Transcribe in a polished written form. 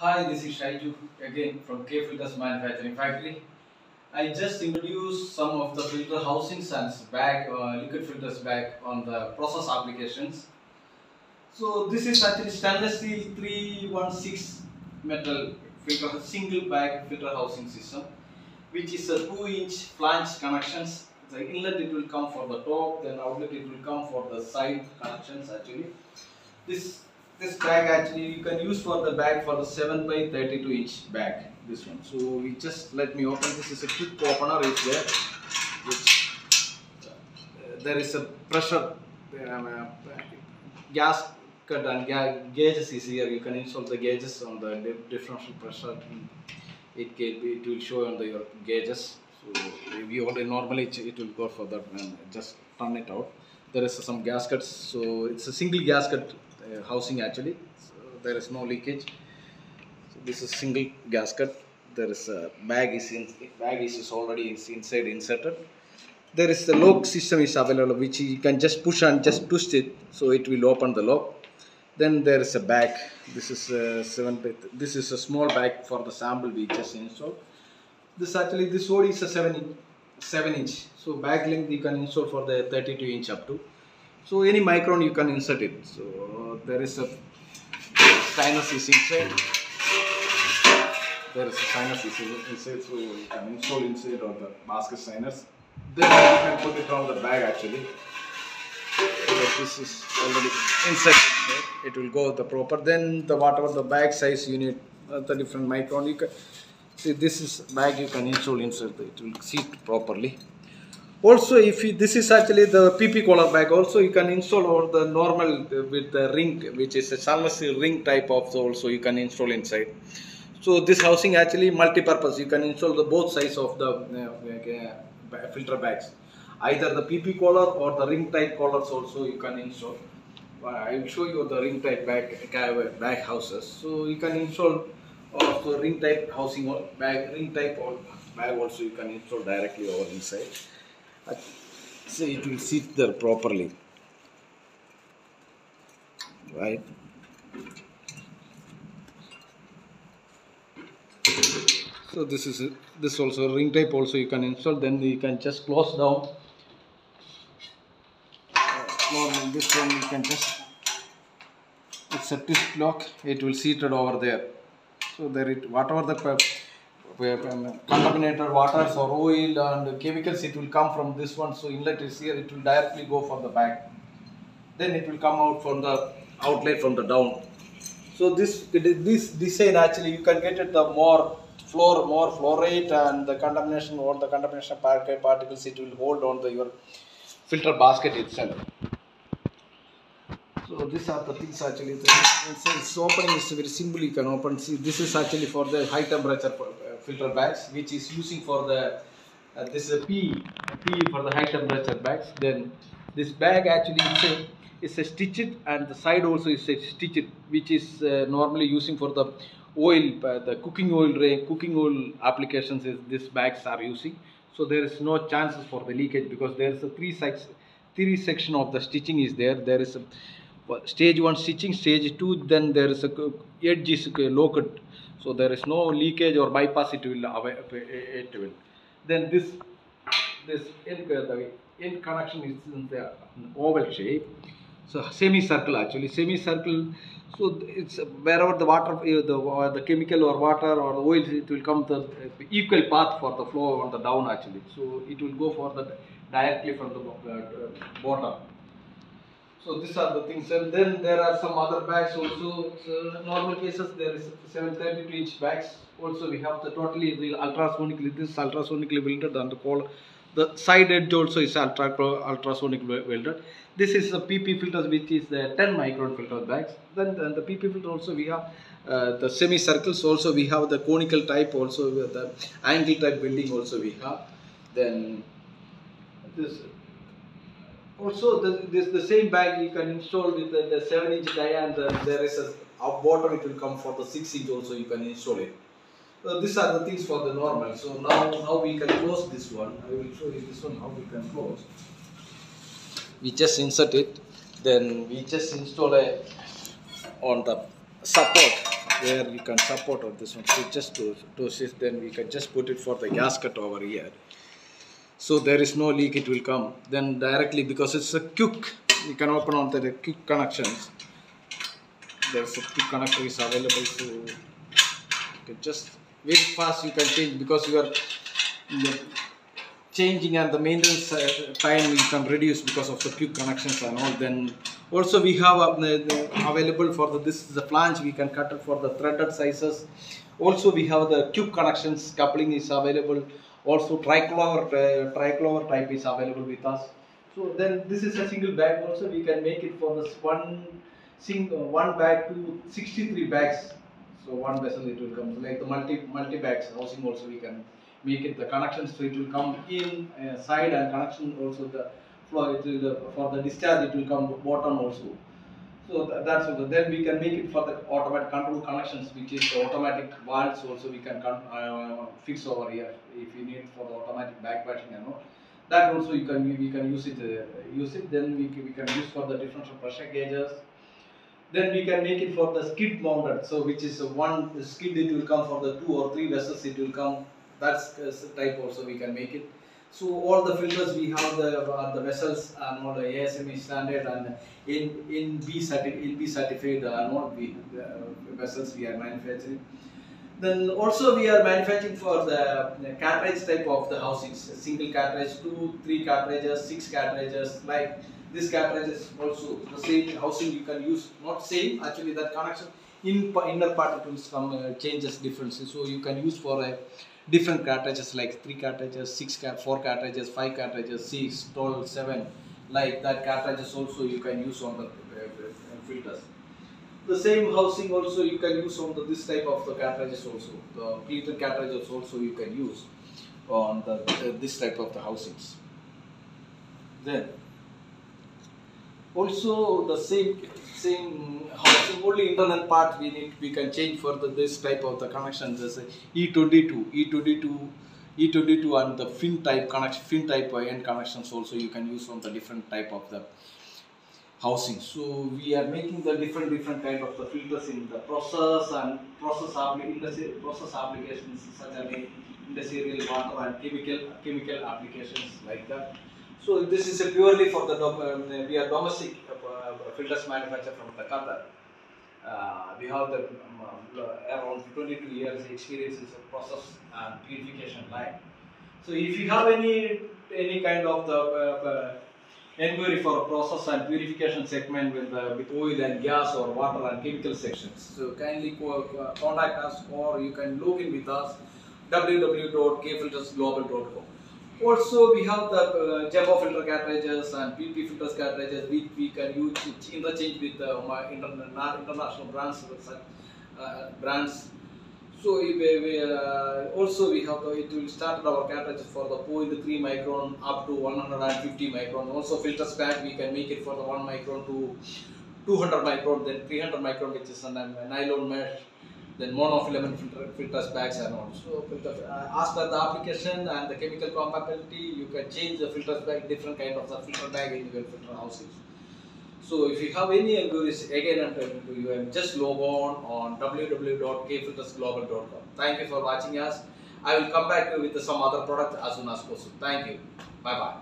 Hi, this is Shaiju again from K Filters Manufacturing Factory. I just introduced some of the filter housings and liquid filters back on the process applications. So this is actually stainless steel 316 metal filter single bag filter housing system, which is a 2-inch flange connections. The inlet it will come for the top, then outlet it will come for the side connections actually. This this bag actually you can use for the bag for the 7 by 32-inch bag. This one. So we just let me open. This is a quick opener is there. Which, there is a pressure gas cut and gauges is here. You can install the gauges on the differential pressure. It will show on your gauges. So we already normally it will go for that and just turn it out. There is some gaskets, so it's a single gasket housing actually. So there is no leakage. So this is single gasket. There is a bag is already inside inserted. There is the lock system is available, which you can just push and just twist it, so it will open the lock. Then there is a bag. This is this is a small bag for the sample we just installed. This OD is a 7 inch. So bag length you can install for the 32 inch up to. So any micron you can insert it. So there is a sinus is inside. There is a sinus is inside, so you can install inside or the basket sinus. Then you can put it on the bag actually. So this is already inside. It will go the proper. Then the whatever the bag size you need, the different micron you can see. This is bag you can install inside. It will seat properly. Also, this is actually the PP collar bag. Also, you can install over the normal with the ring, which is a stainless steel ring type of. So also you can install inside. So this housing actually multi-purpose. You can install the both sides of the filter bags. Either the PP collar or the ring type collars also you can install. I will show you the ring type bag houses. So you can install also ring type housing or ring type or bag also you can install directly over inside. So it will sit there properly, right? So this also ring type also you can install. Then you can just close down. Normally this one you can just, it's a twist lock. It will seated over there. So there whatever the contaminated waters or oil and chemicals, it will come from this one. So inlet is here, it will directly go for the bag. Then it will come out from the outlet from the down. So this design actually you can get it the more flow rate and the contamination or the contamination particles it will hold on your filter basket itself. So these are the things actually. Its opening is very simple. You can open. See, this is actually for the high temperature filter bags, which is using for the this is a P for the high temperature bags. Then this bag actually is a stitched, and the side also is a stitched, which is normally using for the oil, the cooking oil applications. Is this bags are using. So there is no chances for the leakage because there is a three section of the stitching is there. There is a stage 1 stitching, stage 2, then there is a edge is locked, so there is no leakage or bypass it will. Then this end connection is in the oval shape, so semicircle actually semicircle. So it's wherever the water the chemical or water or oil, it will come the equal path for the flow on the down actually. So it will go for the directly from the bottom. So these are the things, and then there are some other bags also. So normal cases there is 732-inch bags. Also we have the totally ultrasonically. This is ultrasonically welded, and the side edge also is ultrasonic welded. This is the PP filters, which is the 10 micron filter bags. Then the PP filter also we have the semicircles. Also we have the conical type. Also the angle type welding also we have. Then this. Also, the same bag you can install with the 7-inch dia, and there is a bottom it will come for the 6-inch also you can install it. So these are the things for the normal. So now we can close this one. I will show you this one how we can close. We just insert it, then we just install on the support. where you can support on this one. So just to assist, then we can just put it for the gasket over here. So there is no leak, it will come. Then directly, because it's a quick, you can open on the quick connections. There's a quick connector is available, so you can just very fast you can change, because you are changing and the maintenance time you can reduce because of the quick connections and all. Then also we have available for this is the flange, we can cut it for the threaded sizes. Also we have the quick connections, coupling is available. Also triclover type is available with us. So then this is a single bag. Also we can make it for this one bag to 63 bags. So one vessel it will come, like the multi bags housing. Also we can make it the connections, so it will come in side, and connection also the floor. It will for the discharge it will come bottom also. So that's also. Then we can make it for the automatic control connections, which is the automatic valves. Also we can fix over here if you need for the automatic backwashing and all. That also we can use it. Then we can use for the differential pressure gauges. Then we can make it for the skid mounted. So which is one skid, it will come for the 2 or 3 vessels. It will come. That's type also we can make it. So all the filters we have the vessels and all the ASME standard and in B certified and all the vessels we are manufacturing. Then also we are manufacturing for the cartridge type of the housings, single cartridge, 2, 3 cartridges, 6 cartridges. Like this cartridge is also the same housing you can use. Not same, actually that connection in inner part it will some changes differences. So you can use for a different cartridges like 3 cartridges, 4 cartridges, 5 cartridges, 6, 12, 7, like that cartridges also you can use on the filters. The same housing also you can use on this type of the cartridges also. The pleated cartridges also you can use on this type of the housings. Then also the same housing, only internal part we can change for this type of the connections as E22 and the fin type end connections also you can use on the different type of the housing. So we are making the different kind of the filters in the process and process applications such as industrial water and chemical applications like that. So this is purely for the we are domestic filters manufactured from the Qatar. We have the around 22 years experience in process and purification line. So if you have any kind of the inquiry for process and purification segment with oil and gas or water and chemical sections, so kindly contact us, or you can log in with us www.kfiltersglobal.com. Also, we have the Jumbo filter cartridges and PP filters cartridges, which we can use interchange with international brands. So also we have it will start our cartridges for the 0.3 micron up to 150 micron. Also filters bag we can make it for the 1 micron to 200 micron, then 300 micron, which is a nylon mesh. Then monofilament filters bags and all. So as per the application and the chemical compatibility, you can change the filters bag, different kind of the filter bag in your filter houses. So if you have any inquiries, again you can just log on www.kfiltersglobal.com. Thank you for watching us. I will come back with some other product as soon as possible. Thank you. Bye bye.